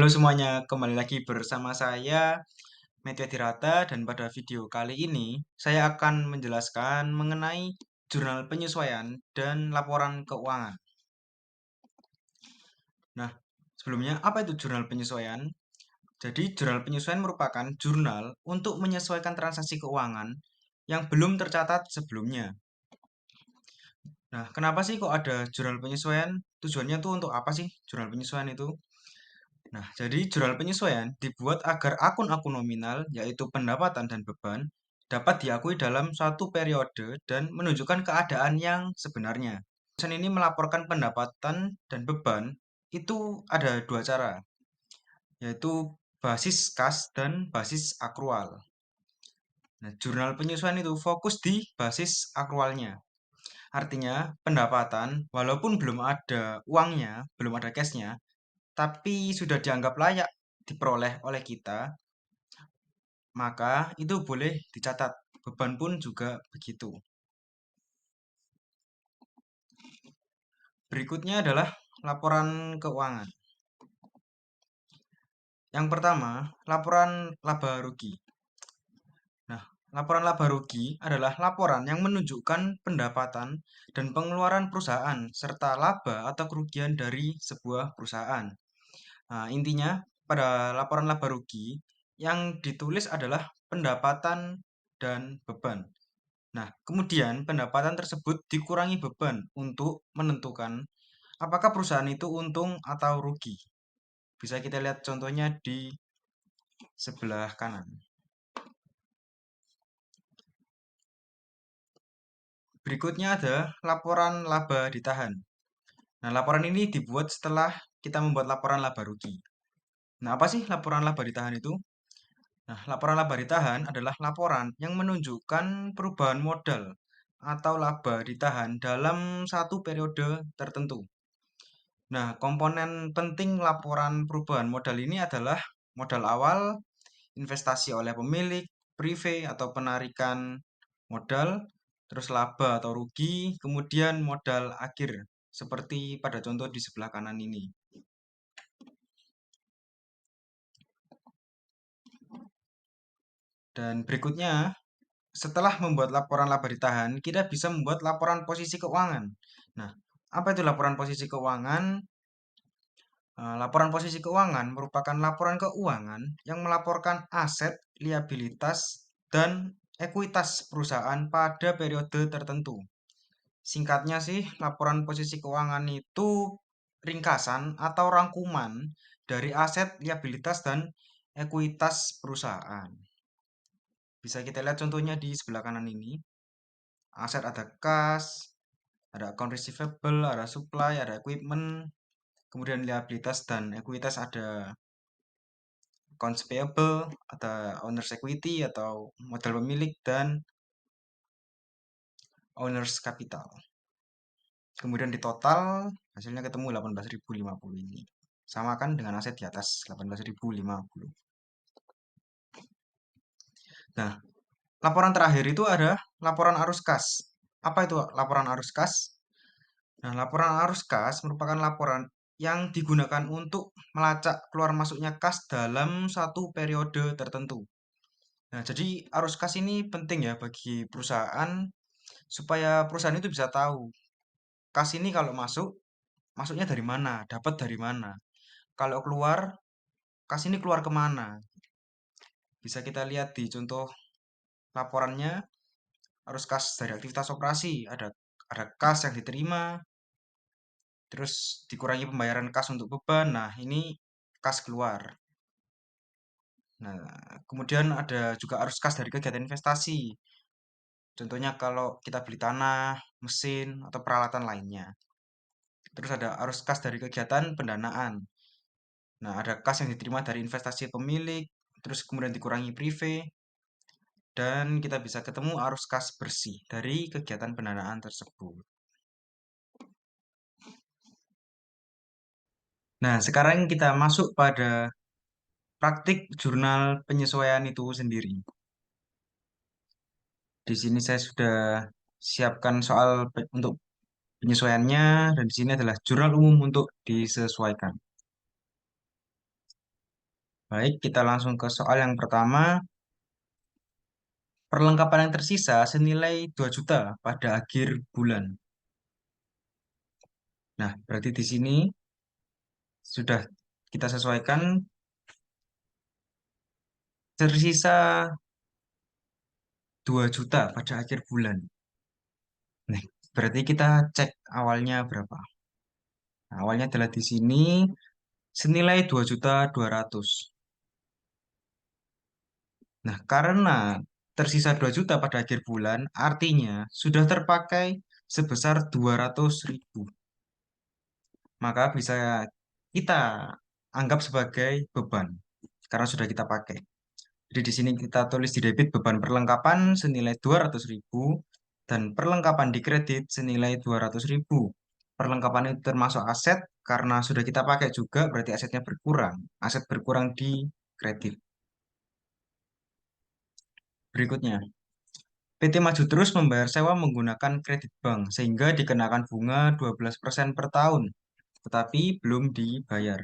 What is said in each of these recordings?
Halo semuanya, kembali lagi bersama saya Meteo Dirata dan pada video kali ini saya akan menjelaskan mengenai jurnal penyesuaian dan laporan keuangan. Nah, sebelumnya apa itu jurnal penyesuaian? Jadi, jurnal penyesuaian merupakan jurnal untuk menyesuaikan transaksi keuangan yang belum tercatat sebelumnya. Nah, kenapa sih kok ada jurnal penyesuaian? Tujuannya tuh untuk apa sih jurnal penyesuaian itu? Nah, jadi jurnal penyesuaian dibuat agar akun-akun nominal, yaitu pendapatan dan beban, dapat diakui dalam suatu periode dan menunjukkan keadaan yang sebenarnya. Dosen ini melaporkan pendapatan dan beban itu ada dua cara, yaitu basis kas dan basis akrual. Nah, jurnal penyesuaian itu fokus di basis akrualnya. Artinya, pendapatan, walaupun belum ada uangnya, belum ada cashnya, tapi sudah dianggap layak diperoleh oleh kita, maka itu boleh dicatat. Beban pun juga begitu. Berikutnya adalah laporan keuangan. Yang pertama, laporan laba rugi. Nah, laporan laba rugi adalah laporan yang menunjukkan pendapatan dan pengeluaran perusahaan serta laba atau kerugian dari sebuah perusahaan. Nah, intinya pada laporan laba rugi yang ditulis adalah pendapatan dan beban. Nah, kemudian pendapatan tersebut dikurangi beban untuk menentukan apakah perusahaan itu untung atau rugi. Bisa kita lihat contohnya di sebelah kanan. Berikutnya ada laporan laba ditahan. Nah, laporan ini dibuat setelah kita membuat laporan laba rugi. Nah, apa sih laporan laba ditahan itu? Nah, laporan laba ditahan adalah laporan yang menunjukkan perubahan modal atau laba ditahan dalam satu periode tertentu. Nah, komponen penting laporan perubahan modal ini adalah modal awal, investasi oleh pemilik, prive atau penarikan modal, terus laba atau rugi, kemudian modal akhir, seperti pada contoh di sebelah kanan ini. Dan berikutnya, setelah membuat laporan laba ditahan, kita bisa membuat laporan posisi keuangan. Nah, apa itu laporan posisi keuangan? Laporan posisi keuangan merupakan laporan keuangan yang melaporkan aset, liabilitas, dan ekuitas perusahaan pada periode tertentu. Singkatnya sih, laporan posisi keuangan itu ringkasan atau rangkuman dari aset, liabilitas, dan ekuitas perusahaan. Bisa kita lihat contohnya di sebelah kanan ini. Aset ada kas, ada account receivable, ada supply, ada equipment, kemudian liabilitas dan ekuitas ada accounts payable, ada owner's equity atau modal pemilik, dan owner's capital. Kemudian di total hasilnya ketemu 18.050 ini. Sama kan dengan aset di atas 18.050. Nah, laporan terakhir itu ada laporan arus kas. Apa itu laporan arus kas? Nah, laporan arus kas merupakan laporan yang digunakan untuk melacak keluar masuknya kas dalam satu periode tertentu. Nah, jadi arus kas ini penting ya bagi perusahaan supaya perusahaan itu bisa tahu kas ini kalau masuk, masuknya dari mana, dapat dari mana. Kalau keluar, kas ini keluar kemana. Bisa kita lihat di contoh laporannya, arus kas dari aktivitas operasi, ada kas yang diterima, terus dikurangi pembayaran kas untuk beban. Nah, ini kas keluar. Nah, kemudian ada juga arus kas dari kegiatan investasi. Contohnya kalau kita beli tanah, mesin, atau peralatan lainnya. Terus ada arus kas dari kegiatan pendanaan. Nah, ada kas yang diterima dari investasi pemilik, terus kemudian dikurangi prive, dan kita bisa ketemu arus kas bersih dari kegiatan pendanaan tersebut. Nah, sekarang kita masuk pada praktik jurnal penyesuaian itu sendiri. Di sini saya sudah siapkan soal untuk penyesuaiannya, dan di sini adalah jurnal umum untuk disesuaikan. Baik, kita langsung ke soal yang pertama. Perlengkapan yang tersisa senilai 2 juta pada akhir bulan. Nah, berarti di sini sudah kita sesuaikan tersisa 2 juta pada akhir bulan. Nah, berarti kita cek awalnya berapa. Nah, awalnya adalah di sini senilai 2.200.000. Nah, karena tersisa 2 juta pada akhir bulan, artinya sudah terpakai sebesar 200.000. Maka bisa kita anggap sebagai beban karena sudah kita pakai. Jadi di sini kita tulis di debit beban perlengkapan senilai 200.000 dan perlengkapan di kredit senilai 200.000. Perlengkapan itu termasuk aset karena sudah kita pakai juga berarti asetnya berkurang. Aset berkurang di kredit. Berikutnya, PT Maju Terus membayar sewa menggunakan kredit bank sehingga dikenakan bunga 12% per tahun, tetapi belum dibayar.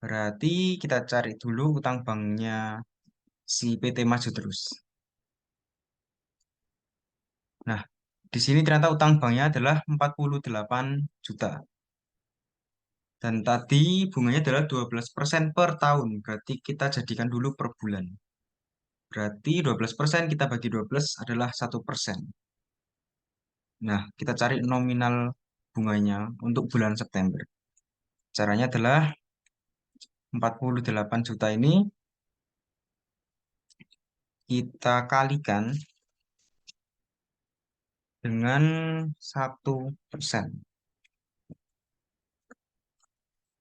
Berarti kita cari dulu utang banknya si PT Maju Terus. Nah, di sini ternyata utang banknya adalah 48 juta. Dan tadi bunganya adalah 12% per tahun. Berarti kita jadikan dulu per bulan. Berarti 12% kita bagi 12 adalah 1%. Nah, kita cari nominal bunganya untuk bulan September. Caranya adalah 48 juta ini kita kalikan dengan 1%.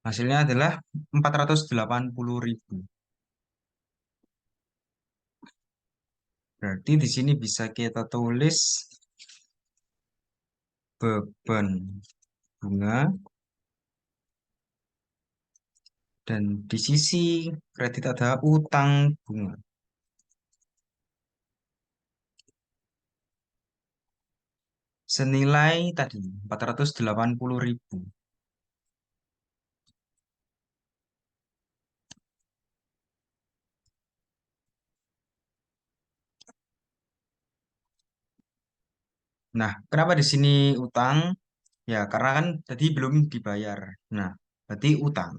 Hasilnya adalah 480.000. Berarti di sini bisa kita tulis beban bunga dan di sisi kredit ada utang bunga senilai tadi 480.000. Nah, kenapa di sini utang? Ya, karena kan tadi belum dibayar. Nah, berarti utang.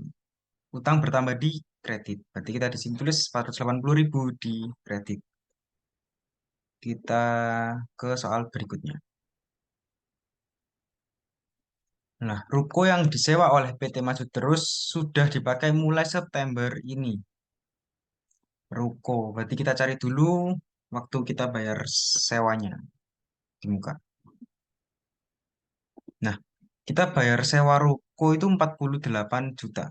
Utang bertambah di kredit. Berarti kita di sini tulis 480.000 di kredit. Kita ke soal berikutnya. Nah, ruko yang disewa oleh PT Maju Terus sudah dipakai mulai September ini. Ruko, berarti kita cari dulu waktu kita bayar sewanya di muka. Nah, kita bayar sewa ruko itu 48 juta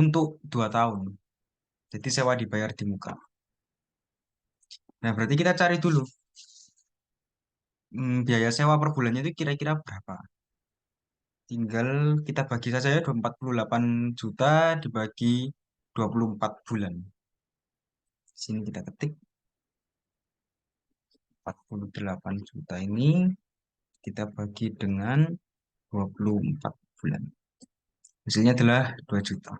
untuk 2 tahun. Jadi sewa dibayar di muka. Nah, berarti kita cari dulu biaya sewa per bulannya itu kira-kira berapa. Tinggal kita bagi saja ya 48 juta dibagi 24 bulan. Sini kita ketik 48 juta ini kita bagi dengan 24 bulan. Hasilnya adalah 2 juta.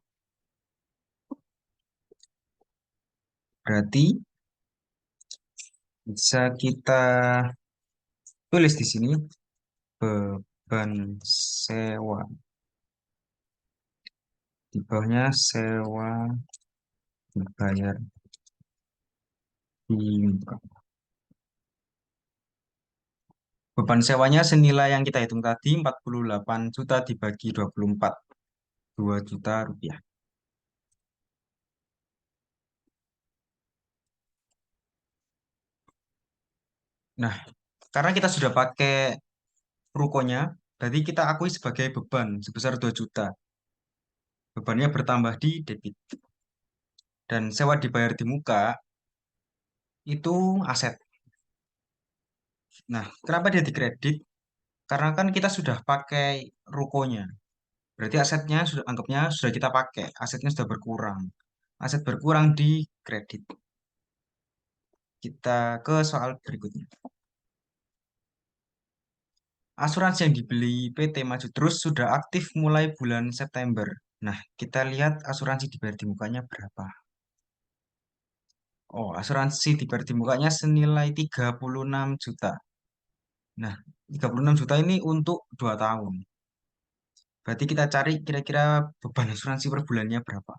Berarti bisa kita tulis di sini beban sewa. Di bawahnya sewa dibayar di muka. Beban sewanya senilai yang kita hitung tadi 48 juta dibagi 24, 2 juta rupiah. Nah, karena kita sudah pakai rukonya, berarti kita akui sebagai beban sebesar 2 juta. Bebannya bertambah di debit. Dan sewa dibayar di muka itu aset. Nah, kenapa dia dikredit? Karena kan kita sudah pakai rukonya. Berarti asetnya sudah anggapnya sudah kita pakai. Asetnya sudah berkurang. Aset berkurang di kredit. Kita ke soal berikutnya. Asuransi yang dibeli PT Maju Terus sudah aktif mulai bulan September. Nah, kita lihat asuransi dibayar di mukanya berapa. Oh, asuransi dibayar di mukanya senilai 36 juta. Nah, 36 juta ini untuk 2 tahun. Berarti kita cari kira-kira beban asuransi per bulannya berapa.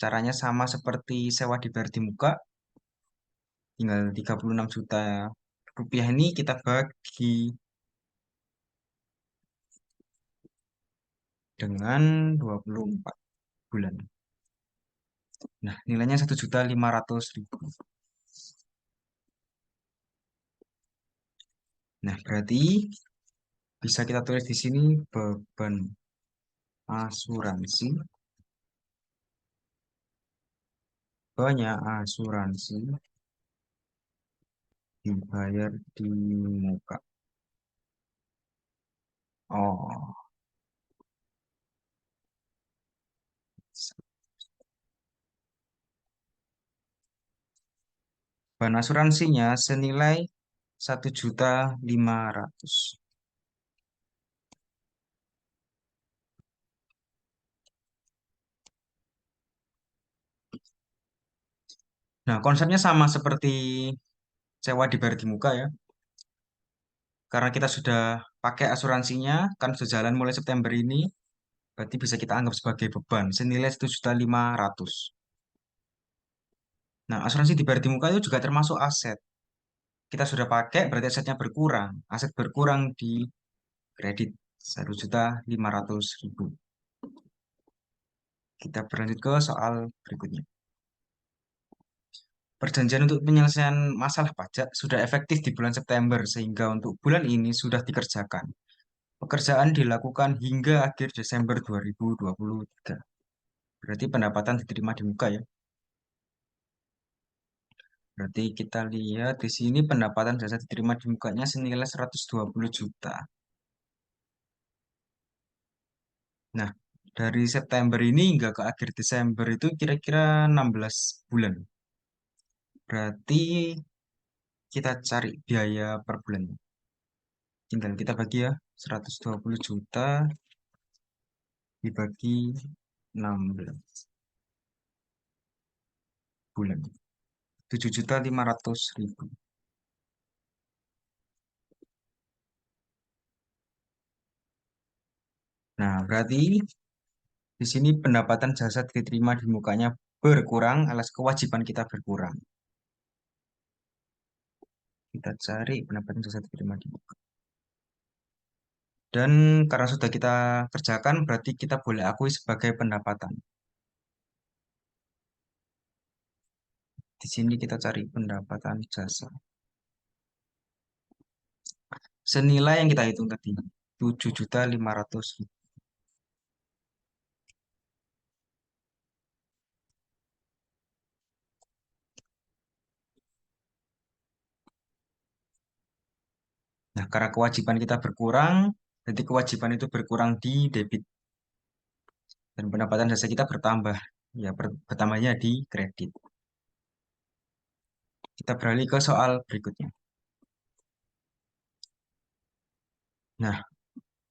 Caranya sama seperti sewa dibayar di muka, tinggal 36 juta rupiah ini kita bagi dengan 24 bulan. Nah, nilainya 1.500.000. Nah, berarti bisa kita tulis di sini beban asuransi, banyak asuransi dibayar di muka. Oh, beban asuransinya senilai 1.500.000. Nah, konsepnya sama seperti sewa dibayar di muka ya. Karena kita sudah pakai asuransinya, kan sudah jalan mulai September ini, berarti bisa kita anggap sebagai beban senilai 1.500.000. Nah, asuransi dibayar di muka itu juga termasuk aset. Kita sudah pakai, berarti asetnya berkurang. Aset berkurang di kredit 1.500.000. Kita berlanjut ke soal berikutnya. Perjanjian untuk penyelesaian masalah pajak sudah efektif di bulan September, sehingga untuk bulan ini sudah dikerjakan. Pekerjaan dilakukan hingga akhir Desember 2023. Berarti pendapatan diterima di muka ya. Berarti kita lihat di sini pendapatan jasa diterima di mukanya senilai 120 juta. Nah, dari September ini hingga ke akhir Desember itu kira-kira 16 bulan. Berarti kita cari biaya per bulan. Tinggal kita bagi ya, 120 juta dibagi 16 bulan. 7.500.000. Nah, berarti di sini pendapatan jasa diterima di mukanya berkurang alias kewajiban kita berkurang. Kita cari pendapatan jasa diterima di muka. Dan karena sudah kita kerjakan, berarti kita boleh akui sebagai pendapatan. Di sini kita cari pendapatan jasa. Senilai yang kita hitung tadi, 7.500.000. Nah, karena kewajiban kita berkurang, jadi kewajiban itu berkurang di debit. Dan pendapatan jasa kita bertambah. Ya, bertambahnya di kredit. Kita beralih ke soal berikutnya. Nah,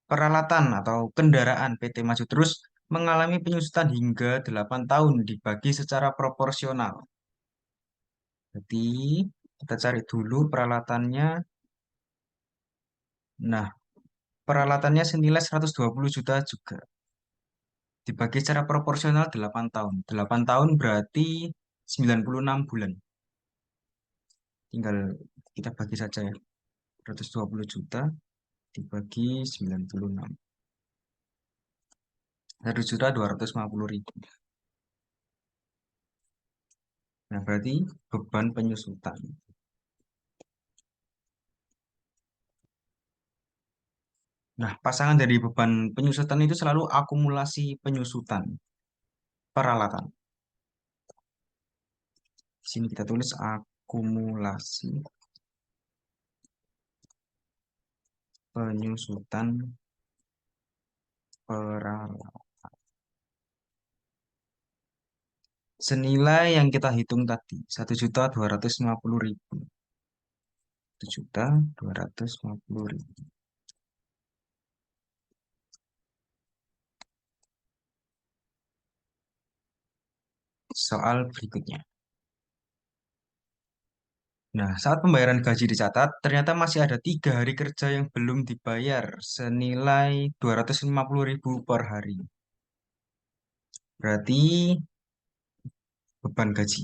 peralatan atau kendaraan PT Maju Terus mengalami penyusutan hingga 8 tahun dibagi secara proporsional. Jadi, kita cari dulu peralatannya. Nah, peralatannya senilai 120 juta juga. Dibagi secara proporsional 8 tahun. 8 tahun berarti 96 bulan. Tinggal kita bagi saja ya. 120 juta dibagi 96. 1.250.000. Nah, berarti beban penyusutan. Nah, pasangan dari beban penyusutan itu selalu akumulasi penyusutan peralatan. Di sini kita tulis akumulasi penyusutan peralatan. Senilai yang kita hitung tadi, 1.250.000. 1.250.000. soal berikutnya. Nah, saat pembayaran gaji dicatat, ternyata masih ada 3 hari kerja yang belum dibayar senilai 250.000 per hari. Berarti beban gaji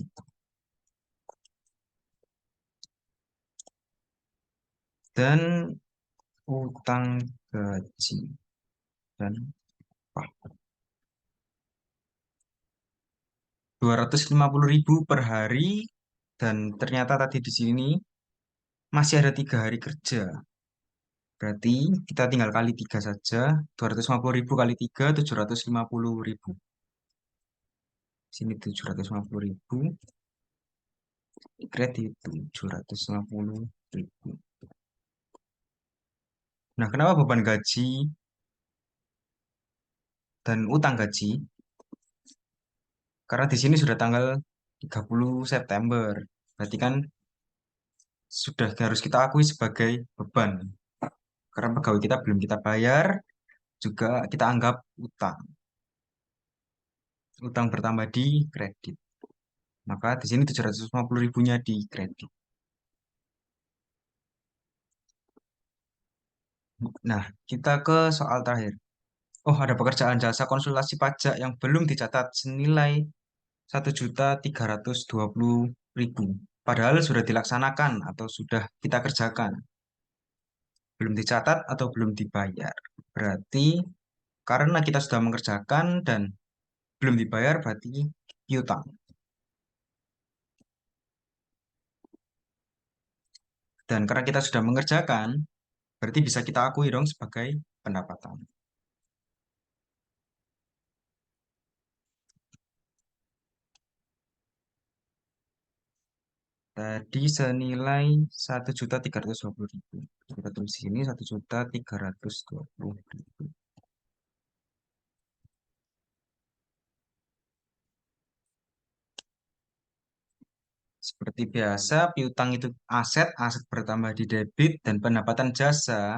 dan utang gaji dan apa? 250.000 per hari dan ternyata tadi di sini masih ada 3 hari kerja. Berarti kita tinggal kali 3 saja. 250.000 kali 3, 750.000. Sini 750.000. Kredit 750.000. Nah, kenapa beban gaji dan utang gaji? Karena di sini sudah tanggal 30 September. Berarti kan sudah harus kita akui sebagai beban. Karena pegawai kita belum kita bayar, juga kita anggap utang. Utang bertambah di kredit. Maka di sini 750 ribunya di kredit. Nah, kita ke soal terakhir. Oh, ada pekerjaan jasa konsultasi pajak yang belum dicatat senilai 1.320.000. Padahal sudah dilaksanakan atau sudah kita kerjakan. Belum dicatat atau belum dibayar. Berarti karena kita sudah mengerjakan dan belum dibayar berarti piutang. Dan karena kita sudah mengerjakan, berarti bisa kita akui dong sebagai pendapatan. Tadi senilai 1.320.000. Kita tulis sini 1.320.000. Seperti biasa, piutang itu aset, aset bertambah di debit, dan pendapatan jasa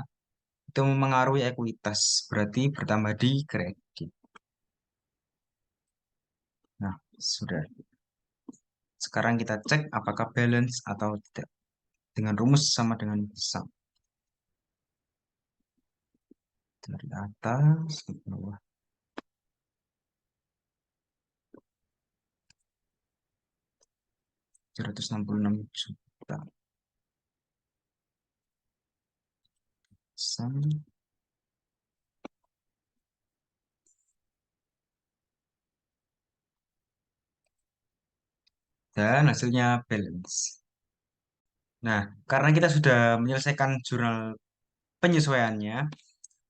itu memengaruhi ekuitas, berarti bertambah di kredit. Nah, sudah. Sekarang kita cek apakah balance atau tidak. Dengan rumus sama dengan sum. Dari atas ke bawah. 166 juta. Sum. Dan hasilnya balance. Nah, karena kita sudah menyelesaikan jurnal penyesuaiannya,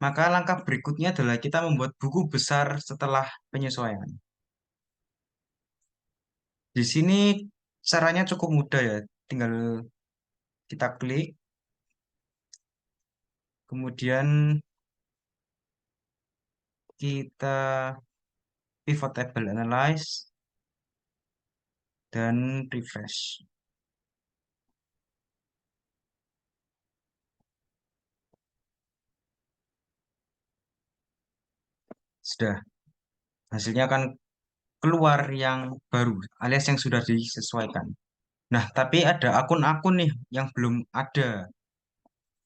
maka langkah berikutnya adalah kita membuat buku besar setelah penyesuaian. Di sini caranya cukup mudah ya, tinggal kita klik, kemudian kita pivot table analyze dan refresh. Sudah, hasilnya akan keluar yang baru, alias yang sudah disesuaikan. Nah, tapi ada akun-akun nih yang belum ada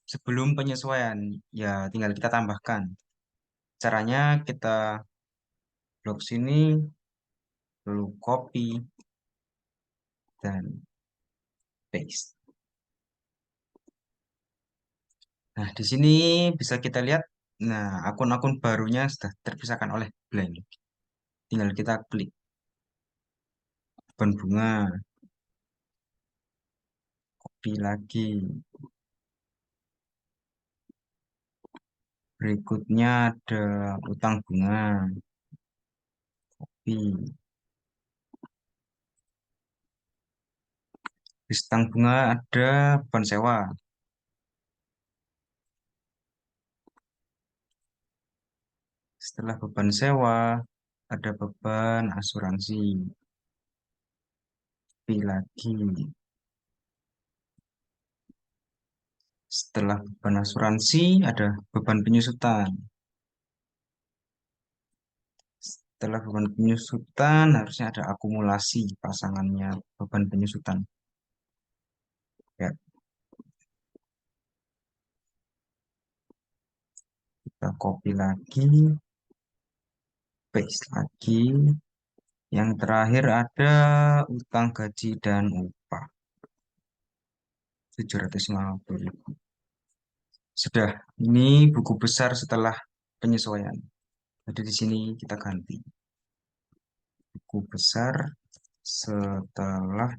sebelum penyesuaian. Ya, tinggal kita tambahkan. Caranya kita blok sini, lalu copy, dan paste. Nah, di sini bisa kita lihat, nah, akun-akun barunya sudah terpisahkan oleh blank. Tinggal kita klik beban bunga, copy lagi. Berikutnya ada utang bunga, copy. Di utang bunga ada beban sewa. Setelah beban sewa, ada beban asuransi. Copy lagi. Setelah beban asuransi, ada beban penyusutan. Setelah beban penyusutan, harusnya ada akumulasi pasangannya beban penyusutan. Ya, kita copy lagi, paste lagi. Yang terakhir ada utang gaji dan upah 750.000. Sudah, ini buku besar setelah penyesuaian. Jadi di sini kita ganti buku besar setelah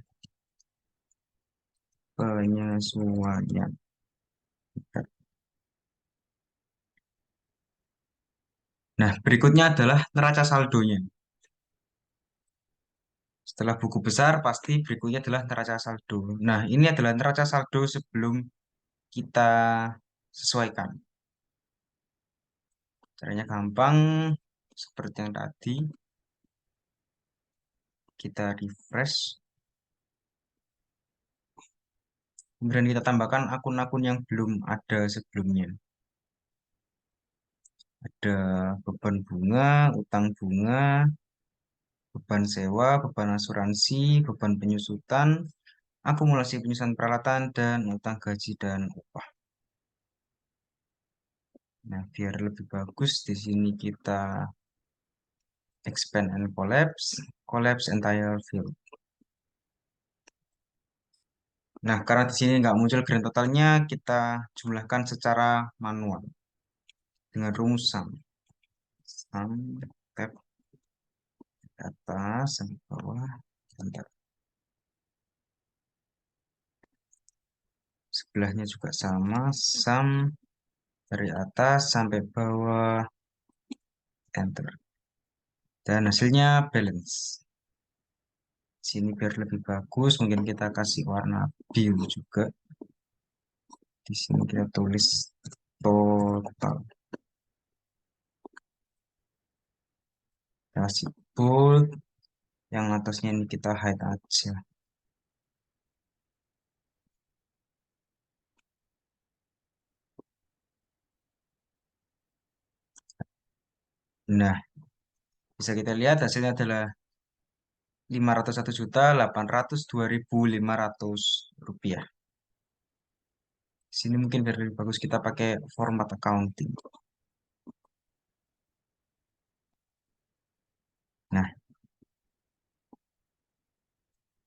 penyesuaian. Nah, berikutnya adalah neraca saldonya. Setelah buku besar, pasti berikutnya adalah neraca saldo. Nah, ini adalah neraca saldo sebelum kita sesuaikan. Caranya gampang, seperti yang tadi. Kita refresh. Kemudian kita tambahkan akun-akun yang belum ada sebelumnya. Ada beban bunga, utang bunga, beban sewa, beban asuransi, beban penyusutan, akumulasi penyusutan peralatan, dan utang gaji dan upah. Nah, biar lebih bagus, di sini kita expand and collapse entire field. Nah, karena di sini nggak muncul grand totalnya, kita jumlahkan secara manual dengan rumus sum. Sum, tab, atas, sampai bawah, bentar. Sebelahnya juga sama, sum dari atas sampai bawah, enter. Dan hasilnya balance. Sini biar lebih bagus, mungkin kita kasih warna biru juga. Di sini kita tulis total. Kasih bold, yang atasnya ini kita hide aja. Nah, bisa kita lihat hasilnya adalah 501.802.500 rupiah. Sini mungkin biar lebih bagus kita pakai format accounting. Nah,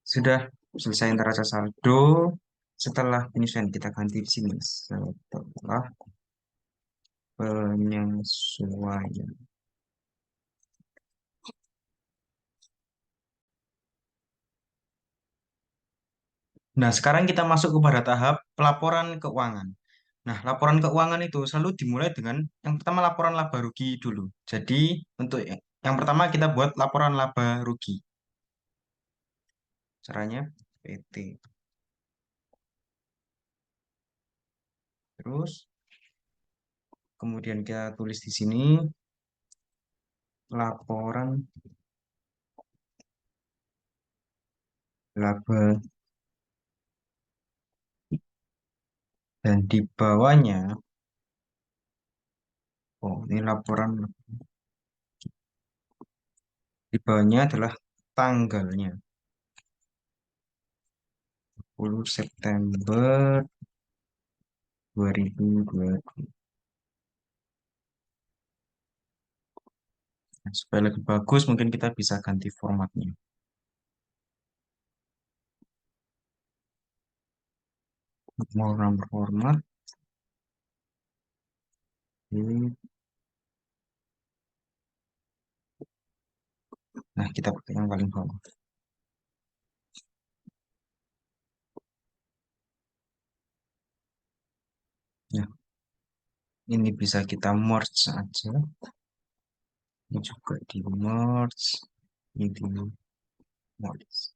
sudah selesai neraca saldo. Setelah penyesuaian kita ganti di sini. Setelah penyesuaian. Nah, sekarang kita masuk kepada tahap pelaporan keuangan. Nah, laporan keuangan itu selalu dimulai dengan yang pertama laporan laba rugi dulu. Jadi, untuk yang pertama kita buat laporan laba rugi. Caranya PT. Terus, kemudian kita tulis di sini laporan laba, dan di bawahnya, oh ini laporan, di bawahnya adalah tanggalnya. 10 September 2020. Nah, supaya lebih bagus, mungkin kita bisa ganti formatnya. More number format. Ini. Nah, kita pakai yang paling bawah. Ya, ini bisa kita merge aja. Ini juga di merge. Ini di merge.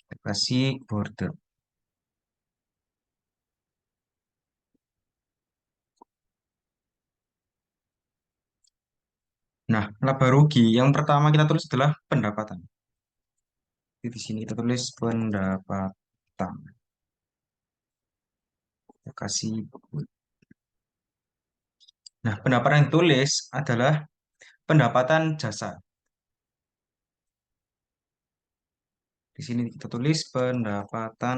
Kita kasih border. Nah, laba rugi yang pertama kita tulis adalah pendapatan. Jadi di sini kita tulis pendapatan. Kita kasih Nah, pendapatan yang ditulis adalah pendapatan jasa. Di sini kita tulis pendapatan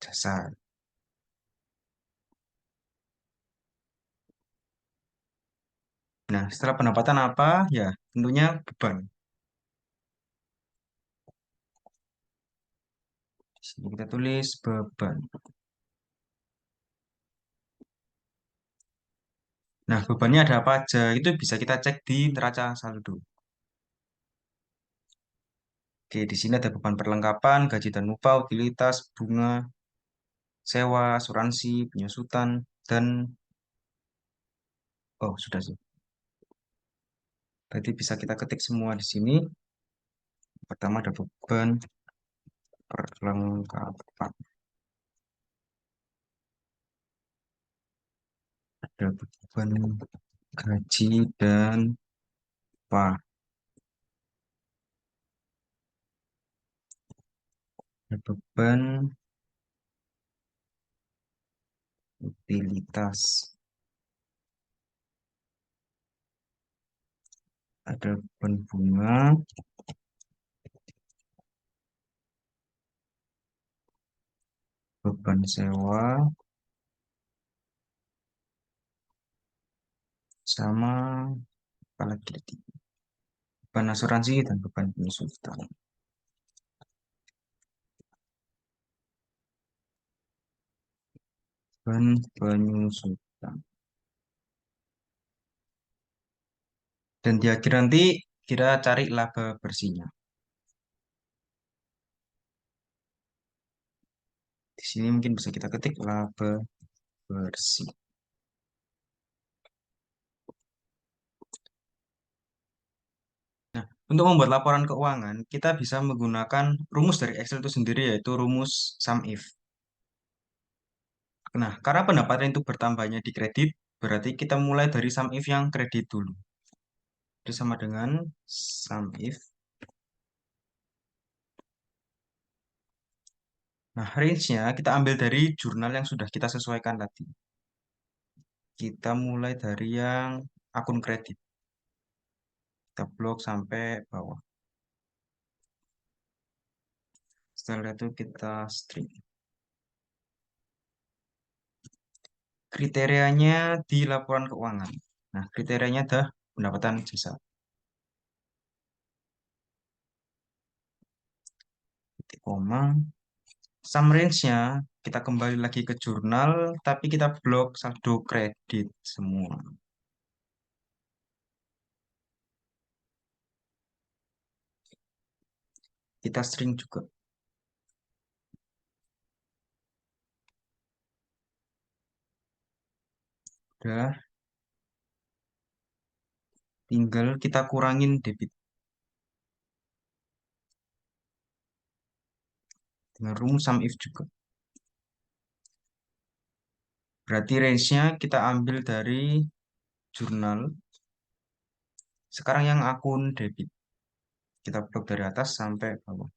jasa. Nah, setelah pendapatan apa? Ya, tentunya beban. Di sini kita tulis beban. Nah, bebannya ada apa aja? Itu bisa kita cek di neraca saldo. Oke, di sini ada beban perlengkapan, gaji dan upah, utilitas, bunga, sewa, asuransi, penyusutan, dan oh sudah sih. Berarti bisa kita ketik semua di sini. Pertama ada beban perlengkapan, ada beban gaji dan upah, ada beban utilitas, ada beban bunga, beban sewa, sama apalagi beban asuransi dan beban penyusutan. Beban penyusutan. Dan di akhir nanti kita cari laba bersihnya. Di sini mungkin bisa kita ketik laba bersih. Nah, untuk membuat laporan keuangan, kita bisa menggunakan rumus dari Excel itu sendiri, yaitu rumus sum if. Nah, karena pendapatan itu bertambahnya di kredit, berarti kita mulai dari sum if yang kredit dulu. Itu sama dengan sum if. Nah, range-nya kita ambil dari jurnal yang sudah kita sesuaikan tadi. Kita mulai dari yang akun kredit. Kita blok sampai bawah. Setelah itu kita string. Kriterianya di laporan keuangan. Nah, kriterianya adalah pendapatan jasa. Titik koma. Sum range-nya kita kembali lagi ke jurnal, tapi kita blok saldo kredit semua. Kita string juga. Udah, tinggal kita kurangin debit dengan rumus sum if juga. Berarti range-nya kita ambil dari jurnal. Sekarang yang akun debit. Kita blok dari atas sampai bawah.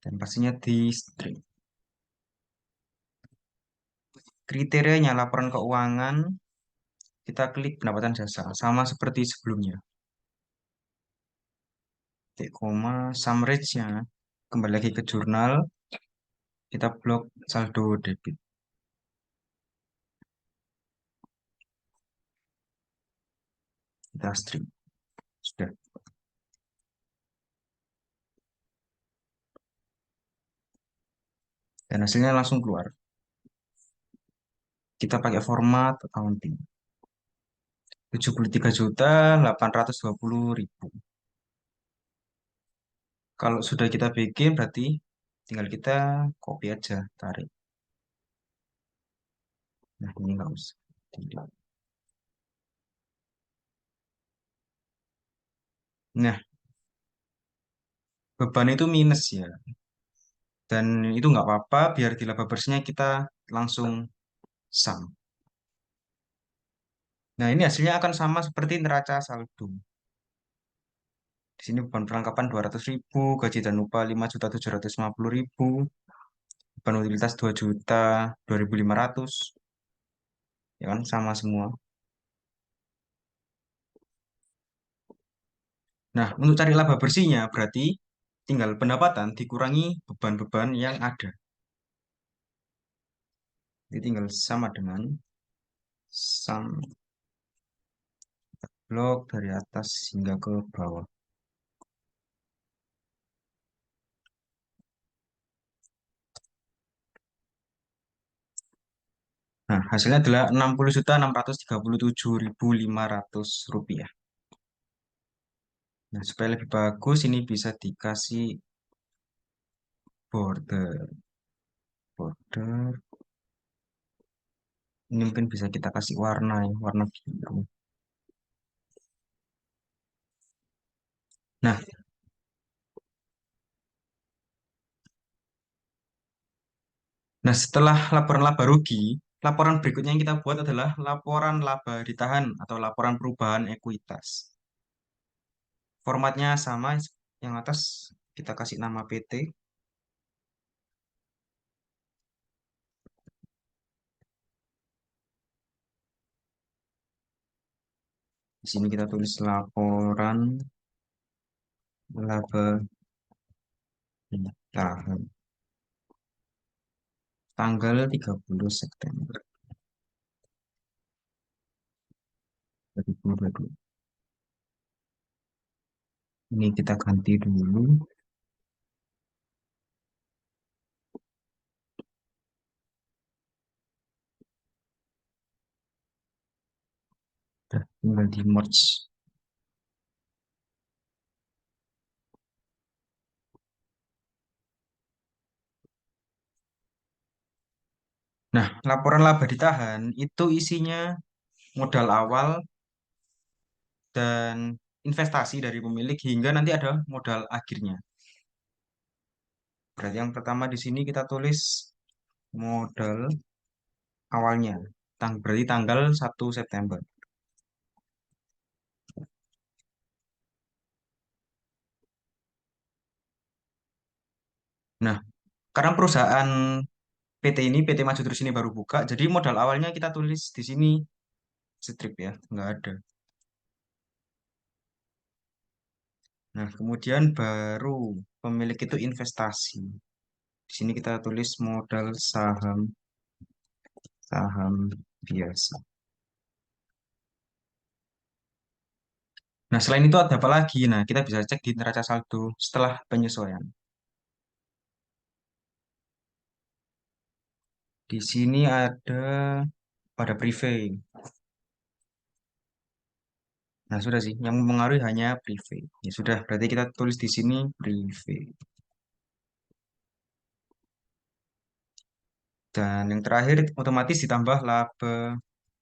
Dan pastinya di string. Kriterianya laporan keuangan, kita klik pendapatan jasa. Sama seperti sebelumnya. Titik koma, sum range-nya. Kembali lagi ke jurnal. Kita blok saldo debit. Kita string. Sudah. Dan hasilnya langsung keluar. Kita pakai format accounting. 73.820.000. Kalau sudah kita bikin berarti tinggal kita copy aja, tarik. Nah, ini nggak usah. Nah, beban itu minus ya. Dan itu nggak apa-apa, biar di laba bersihnya kita langsung sum. Nah, ini hasilnya akan sama seperti neraca saldo. Di sini beban perlengkapan 200.000, gaji dan upah 5.750.000, beban utilitas 2.000.2.500, ya kan sama semua. Nah, untuk cari laba bersihnya berarti tinggal pendapatan dikurangi beban-beban yang ada. Jadi tinggal sama dengan sum blok dari atas hingga ke bawah. Nah, hasilnya adalah 60.637.500 rupiah. Nah, supaya lebih bagus ini bisa dikasih border. Border ini mungkin bisa kita kasih warna ya, warna biru. Nah, setelah laporan laba rugi, laporan berikutnya yang kita buat adalah laporan laba ditahan atau laporan perubahan ekuitas. Formatnya sama, yang atas kita kasih nama PT. Di sini kita tulis laporan laba ditahan tanggal 30 September 2022. Ini kita ganti dulu. Udah, tinggal di merge. Nah, laporan laba ditahan itu isinya modal awal dan investasi dari pemilik hingga nanti ada modal akhirnya. Berarti yang pertama di sini kita tulis modal awalnya. Berarti tanggal 1 September. Nah, karena perusahaan PT ini, PT Maju Terus ini baru buka, jadi modal awalnya kita tulis di sini strip ya, nggak ada. Nah, kemudian baru pemilik itu investasi. Di sini kita tulis modal saham, saham biasa. Nah, selain itu ada apa lagi? Nah, kita bisa cek di neraca saldo setelah penyesuaian. Di sini ada pada preview. Nah, sudah sih, yang mempengaruhi hanya preview. Ya sudah, berarti kita tulis di sini preview. Dan yang terakhir otomatis ditambah laba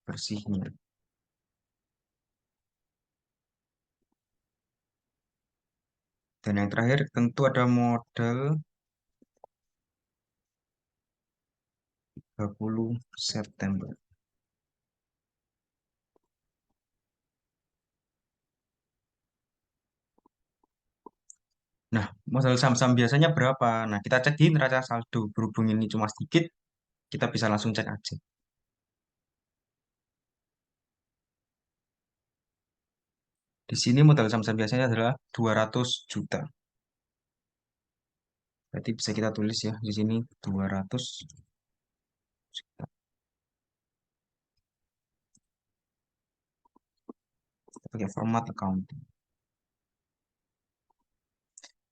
bersihnya. Dan yang terakhir tentu ada modal 30 September. Nah, modal saham-saham biasanya berapa? Nah, kita cek di neraca saldo. Berhubung ini cuma sedikit, kita bisa langsung cek aja. Di sini modal saham-saham biasanya adalah 200 juta. Berarti bisa kita tulis ya di sini 200 juta. Kita pakai format accounting.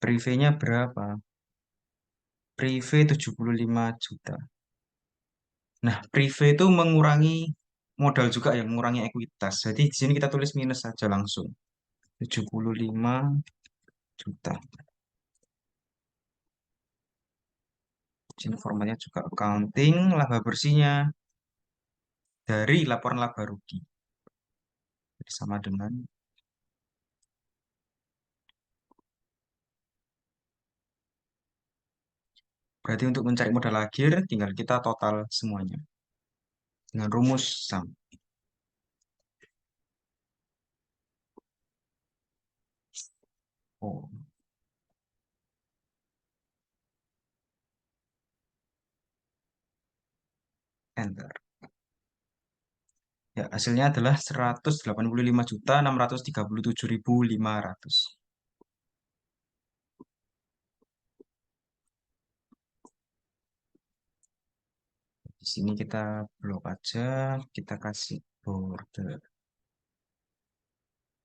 Private-nya berapa? Prive 75 juta. Nah, prive itu mengurangi modal juga ya, mengurangi ekuitas. Jadi di sini kita tulis minus saja langsung. 75 juta. Di sini formatnya juga accounting, laba bersihnya dari laporan laba rugi. Jadi sama dengan, berarti untuk mencari modal akhir, tinggal kita total semuanya. Dengan rumus SAM. Oh, enter. Ya, hasilnya adalah 185.637.500. Di sini kita blok aja, kita kasih border.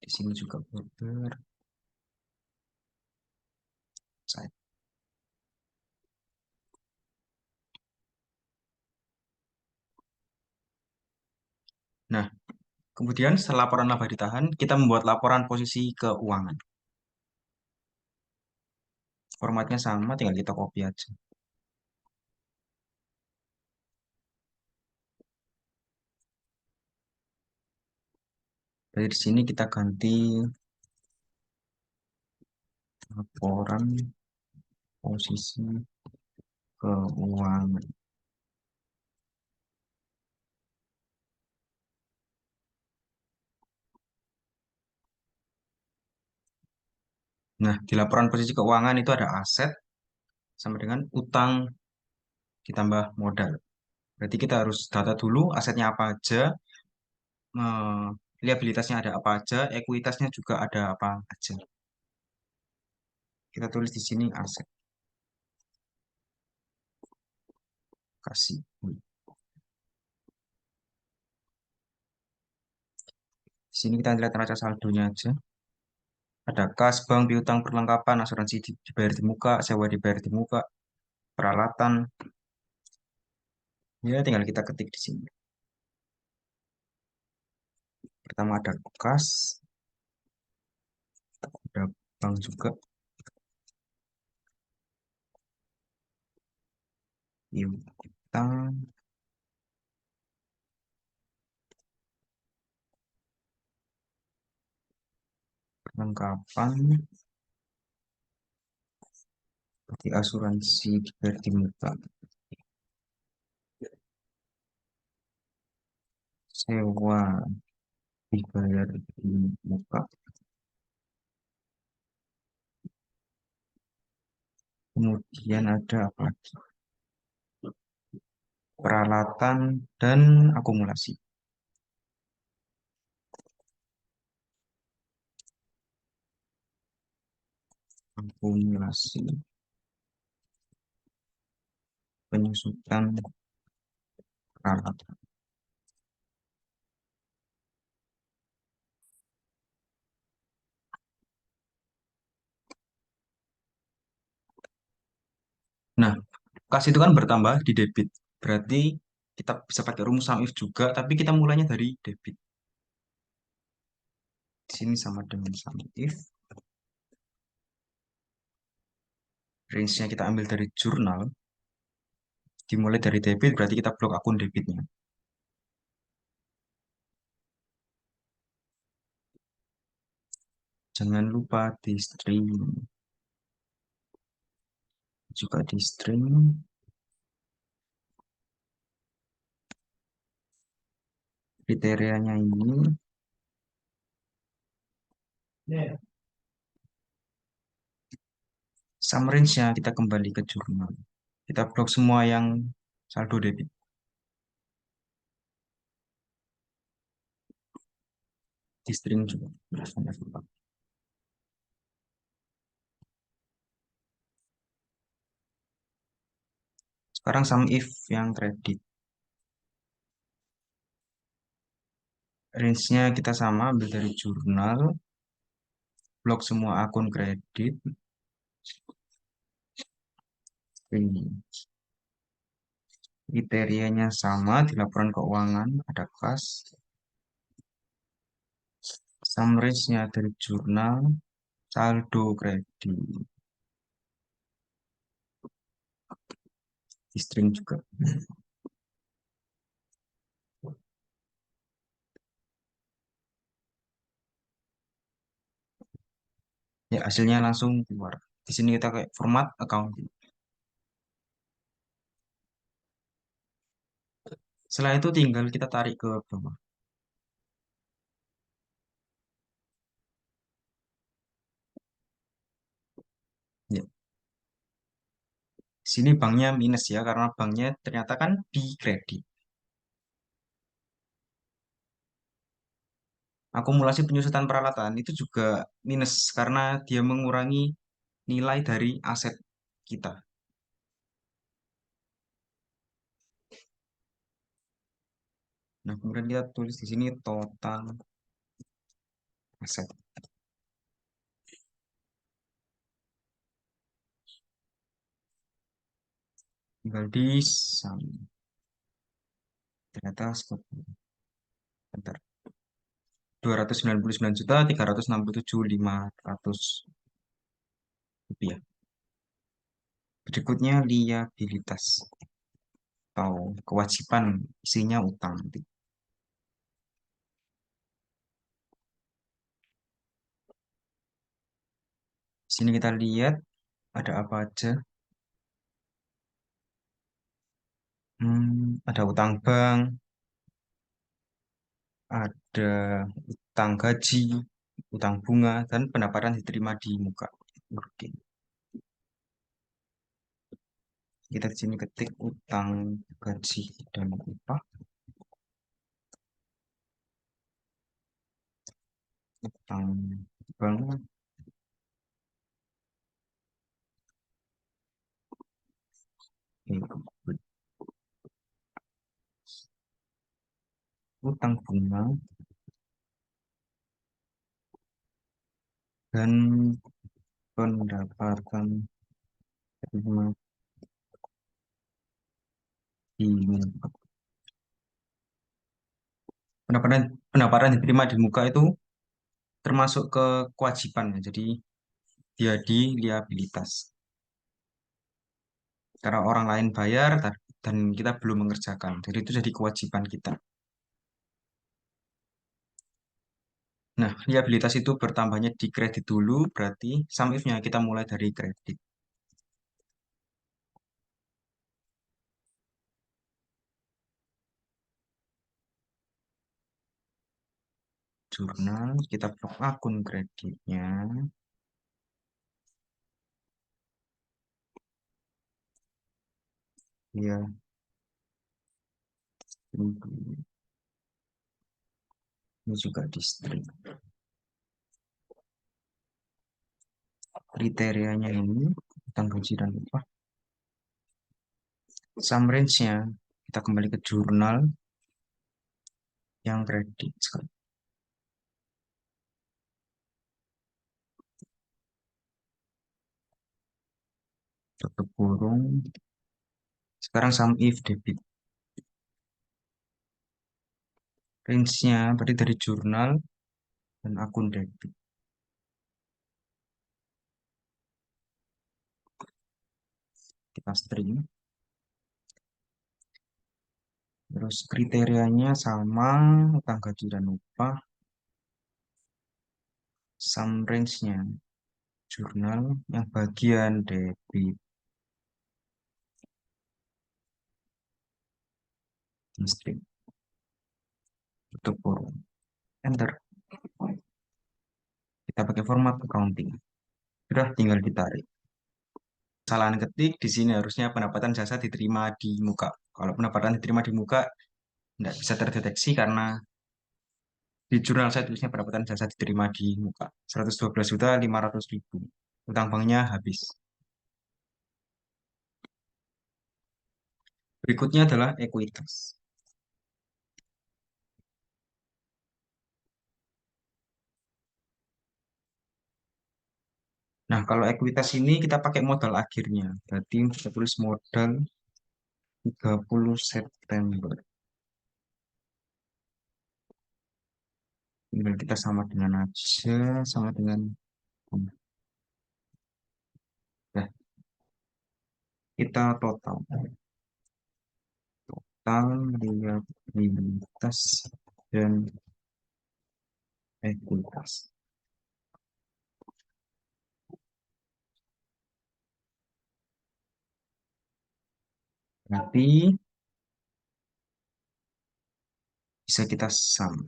Di sini juga border. Side. Nah, kemudian setelah laporan laba ditahan, kita membuat laporan posisi keuangan. Formatnya sama, tinggal kita copy aja. Dari sini kita ganti laporan posisi keuangan. Nah, di laporan posisi keuangan itu ada aset sama dengan utang ditambah modal. Berarti kita harus data dulu asetnya apa aja, liabilitasnya ada apa aja, ekuitasnya juga ada apa aja. Kita tulis di sini aset. Kasih. Di sini kita lihat neraca saldonya aja. Ada kas, bank, piutang, perlengkapan, asuransi dibayar di muka, sewa dibayar di muka, peralatan. Ya, tinggal kita ketik di sini. Pertama ada kas, ada bank juga, piutang, perlengkapan, berarti asuransi dibayar di muka, sewa dibayar di muka. Kemudian ada apa lagi? Peralatan dan akumulasi. Akumulasi penyusutan peralatan. Nah, kas itu kan bertambah di debit. Berarti kita bisa pakai rumus sum if juga, tapi kita mulainya dari debit. Di sini sama dengan sum if. Range-nya kita ambil dari jurnal. Dimulai dari debit, berarti kita blok akun debitnya. Jangan lupa di string. Juga di string. Kriterianya ini. Sum range-nya kita kembali ke jurnal. Kita blok semua yang saldo debit. Di string juga. Sekarang sum if yang kredit. Range-nya kita sama, ambil dari jurnal. Blok semua akun kredit. Ini. Kriterianya sama di laporan keuangan. Ada kas. Sum range-nya dari jurnal. Saldo kredit. Di string juga. Ya, hasilnya langsung keluar. Di sini kita kayak format account. Setelah itu tinggal kita tarik ke bawah. Ya. Sini banknya minus ya, karena banknya ternyata kan di kredit. Akumulasi penyusutan peralatan itu juga minus karena dia mengurangi nilai dari aset kita. Nah, kemudian kita tulis di sini total aset. Tinggal di sum. Ternyata skop bentar. 299.367.500 rupiah. Berikutnya liabilitas atau kewajiban isinya utang. Di sini kita lihat ada apa aja. Ada utang bank, ada utang gaji, utang bunga, dan pendapatan diterima di muka. Oke, kita di sini ketik utang gaji dan upah, utang bank, utang bunga, dan pendapatan diterima di muka. Pendapatan pendapatan diterima di muka itu termasuk ke kewajiban ya. Jadi dia di liabilitas. Karena orang lain bayar dan kita belum mengerjakan. Jadi itu jadi kewajiban kita. Nah, liabilitas itu bertambahnya di kredit dulu, berarti sum if-nya kita mulai dari kredit. Jurnal, kita blok akun kreditnya. Ya, ini juga distrik. Kriterianya ini, utang gaji dan upah. Sum range-nya, kita kembali ke jurnal yang kredit sekali. Tutup kurung. Sekarang sum if debit. Range-nya berarti dari jurnal dan akun debit. Kita string. Terus kriterianya sama, utang gaji dan upah. Sum range-nya, jurnal yang bagian debit. String. Tutup kurung. Enter. Kita pakai format accounting. Sudah tinggal ditarik. Kesalahan ketik di sini harusnya pendapatan jasa diterima di muka. Kalau pendapatan diterima di muka tidak bisa terdeteksi karena di jurnal saya tulisnya pendapatan jasa diterima di muka 112.500.000. Utang banknya habis. Berikutnya adalah ekuitas. Nah, kalau ekuitas ini kita pakai modal akhirnya. Berarti kita tulis modal 30 September. Tinggal kita sama dengan aja, sama dengan nah, kita total. Total liabilitas dan ekuitas. Nanti bisa kita sum.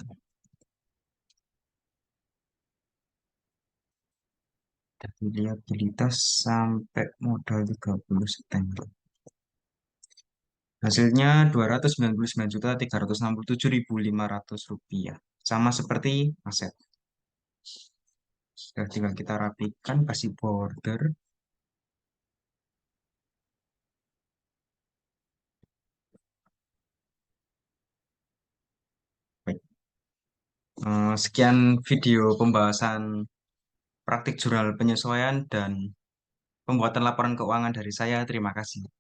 Dari liabilitas sampai modal 30 September. Hasilnya 299.367.500 rupiah. sama seperti aset. Sudah tinggal kita rapikan, kasih border. Baik. Sekian video pembahasan praktik jurnal penyesuaian dan pembuatan laporan keuangan dari saya. Terima kasih.